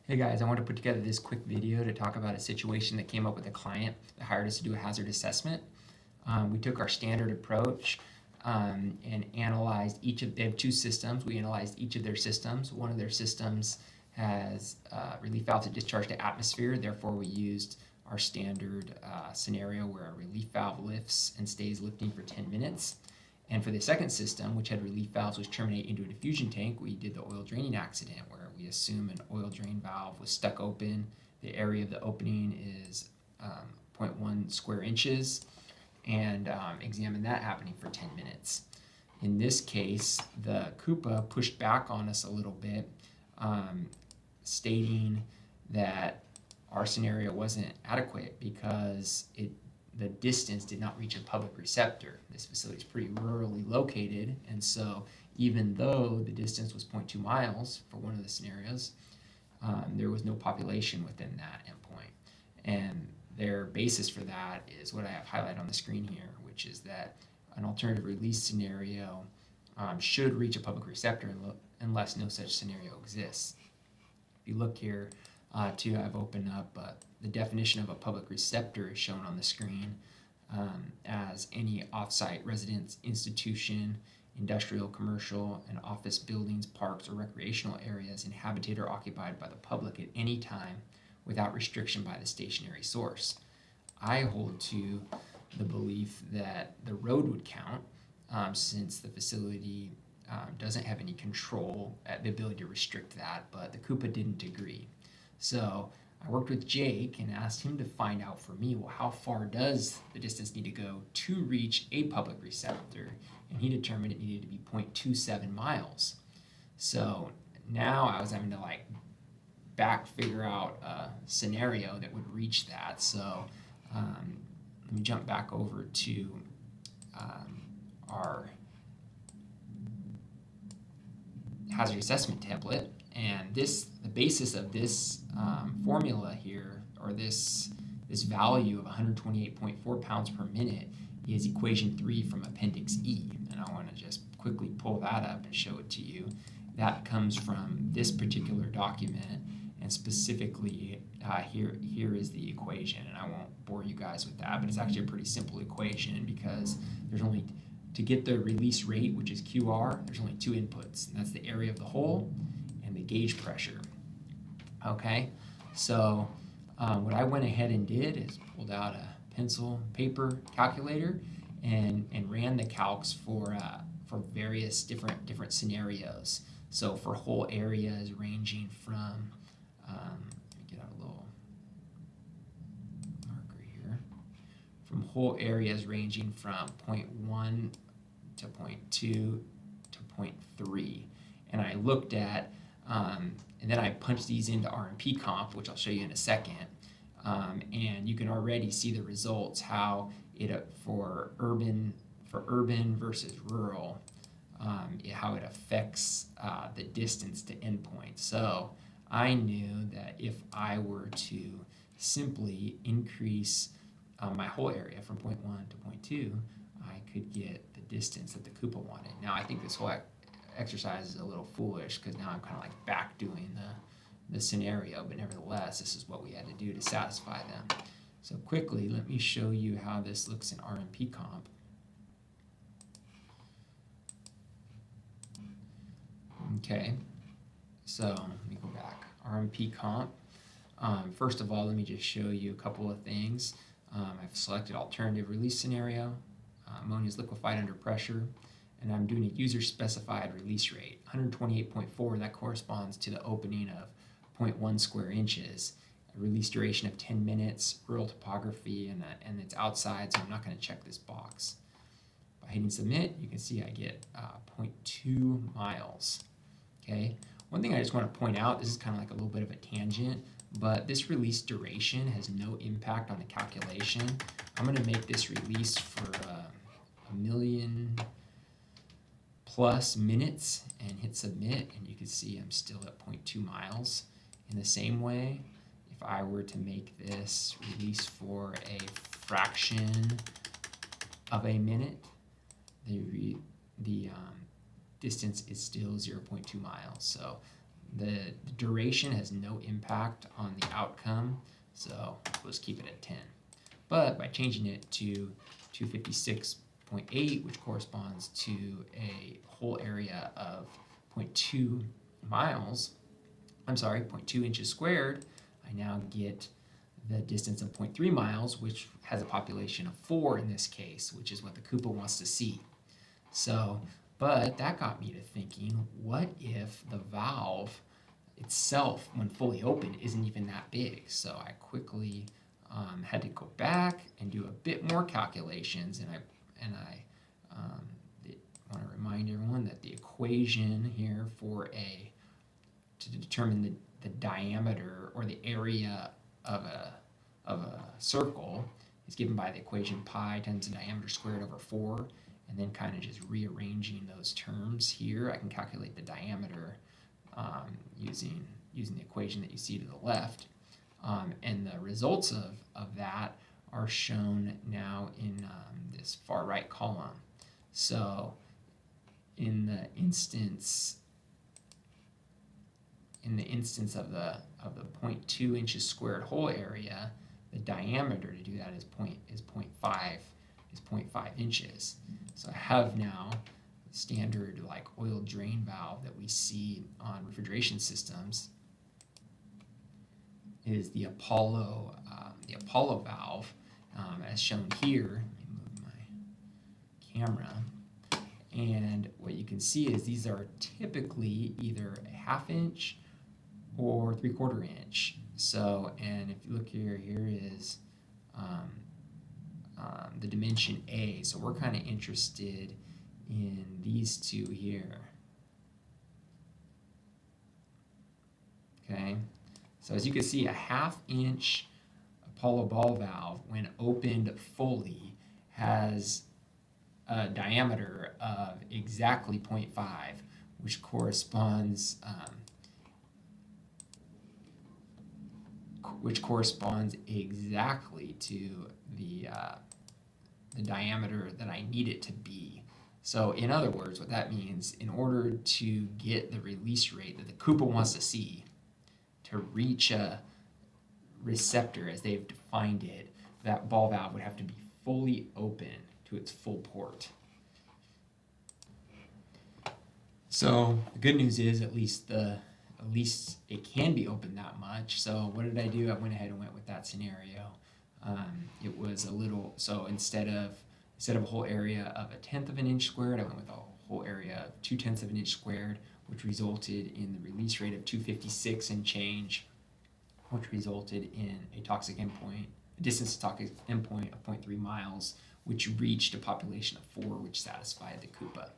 Hey guys, I want to put together this quick video to talk about a situation that came up with a client that hired us to do a hazard assessment. We took our standard approach and analyzed they have two systems. We analyzed each of their systems. One of their systems has relief valves that discharge to atmosphere. Therefore, we used our standard scenario where a relief valve lifts and stays lifting for 10 minutes. And for the second system, which had relief valves which terminate into a diffusion tank, we did the oil draining accident where we assume an oil drain valve was stuck open. The area of the opening is 0.1 square inches and examine that happening for 10 minutes. In this case, the Coupa pushed back on us a little bit, stating that our scenario wasn't adequate because the distance did not reach a public receptor. This facility is pretty rurally located, and so even though the distance was 0.2 miles for one of the scenarios, there was no population within that endpoint. And their basis for that is what I have highlighted on the screen here, which is that an alternative release scenario should reach a public receptor unless no such scenario exists. If you look here, too, I've opened up the definition of a public receptor is shown on the screen as any off-site residence, institution, industrial, commercial, and office buildings, parks, or recreational areas inhabited or occupied by the public at any time without restriction by the stationary source. I hold to the belief that the road would count since the facility doesn't have any control at the ability to restrict that, but the Coupa didn't agree. So I worked with Jake and asked him to find out for me, well, how far does the distance need to go to reach a public receptor? And he determined it needed to be 0.27 miles. So now I was having to figure out a scenario that would reach that. So let me jump back over to our hazard assessment template. And the basis of this formula here, or this value of 128.4 pounds per minute, is equation 3 from Appendix E. And I want to just quickly pull that up and show it to you. That comes from this particular document, and specifically here is the equation. And I won't bore you guys with that, but it's actually a pretty simple equation because to get the release rate, which is QR, there's only two inputs, and that's the area of the hole and the gauge pressure. Okay, so what I went ahead and did is pulled out a pencil paper calculator and ran the calcs for various different scenarios. So for whole areas ranging from let me get out a little marker here. From whole areas ranging from 0.1 to 0.2 to 0.3, and I looked at and then I punched these into RMP comp, which I'll show you in a second. And you can already see the results, how it for urban versus rural, how it affects the distance to endpoint. So I knew that if I were to simply increase my whole area from 0.1 to 0.2, I could get the distance that the Coupa wanted. Now I think this whole exercise is a little foolish because now I'm kind of back doing the scenario, but nevertheless, this is what we had to do to satisfy them. So quickly, let me show you how this looks in RMP comp. Okay, so let me go back. RMP comp. First of all, let me just show you a couple of things. I've selected alternative release scenario. Ammonia is liquefied under pressure. And I'm doing a user-specified release rate, 128.4. That corresponds to the opening of 0.1 square inches, a release duration of 10 minutes, rural topography, and it's outside, so I'm not going to check this box. By hitting submit, you can see I get 0.2 miles. Okay. One thing I just want to point out, this is kind of like a little bit of a tangent, but this release duration has no impact on the calculation. I'm going to make this release for 1,000,000+ minutes and hit submit, and you can see I'm still at 0.2 miles. In the same way, if I were to make this release for a fraction of a minute, the distance is still 0.2 miles. So The duration has no impact on the outcome, so we'll just keep it at 10. But by changing it to 256.8, which corresponds to a whole area of 0.2 miles, 0.2 inches squared, I now get the distance of 0.3 miles, which has a population of 4 in this case, which is what the Koopa wants to see. So, but that got me to thinking, what if the valve itself, when fully open, isn't even that big? So I quickly had to go back and do a bit more calculations, and I want to remind everyone that the equation here to determine the diameter or the area of a circle is given by the equation pi times the diameter squared over 4, and then kind of just rearranging those terms here. I can calculate the diameter using the equation that you see to the left. And the results of that are shown now in this far right column. So in the instance of the 0.2 inches squared whole area, the diameter to do that is 0.5 inches. So I have now the standard like oil drain valve that we see on refrigeration systems is the Apollo valve, as shown here. Let me move my camera. And what you can see is these are typically either a 1/2 inch or 3/4 inch. So, and if you look here is the dimension A. So we're kind of interested in these two here. Okay, so as you can see, a 1/2 inch Apollo ball valve, when opened fully, has a diameter of exactly 0.5, which corresponds exactly to the diameter that I need it to be. So in other words, what that means, in order to get the release rate that the Koopa wants to see, to reach a receptor as they've defined it, that ball valve would have to be fully open to its full port. So the good news is at least it can be open that much. So what did I do? I went ahead and went with that scenario. It was a little, so instead of a whole area of 1/10 of an inch squared, I went with a whole area of 2/10 of an inch squared, which resulted in the release rate of 256 and change, which resulted in a distance to toxic endpoint of 0.3 miles, which reached a population of 4, which satisfied the Koopa.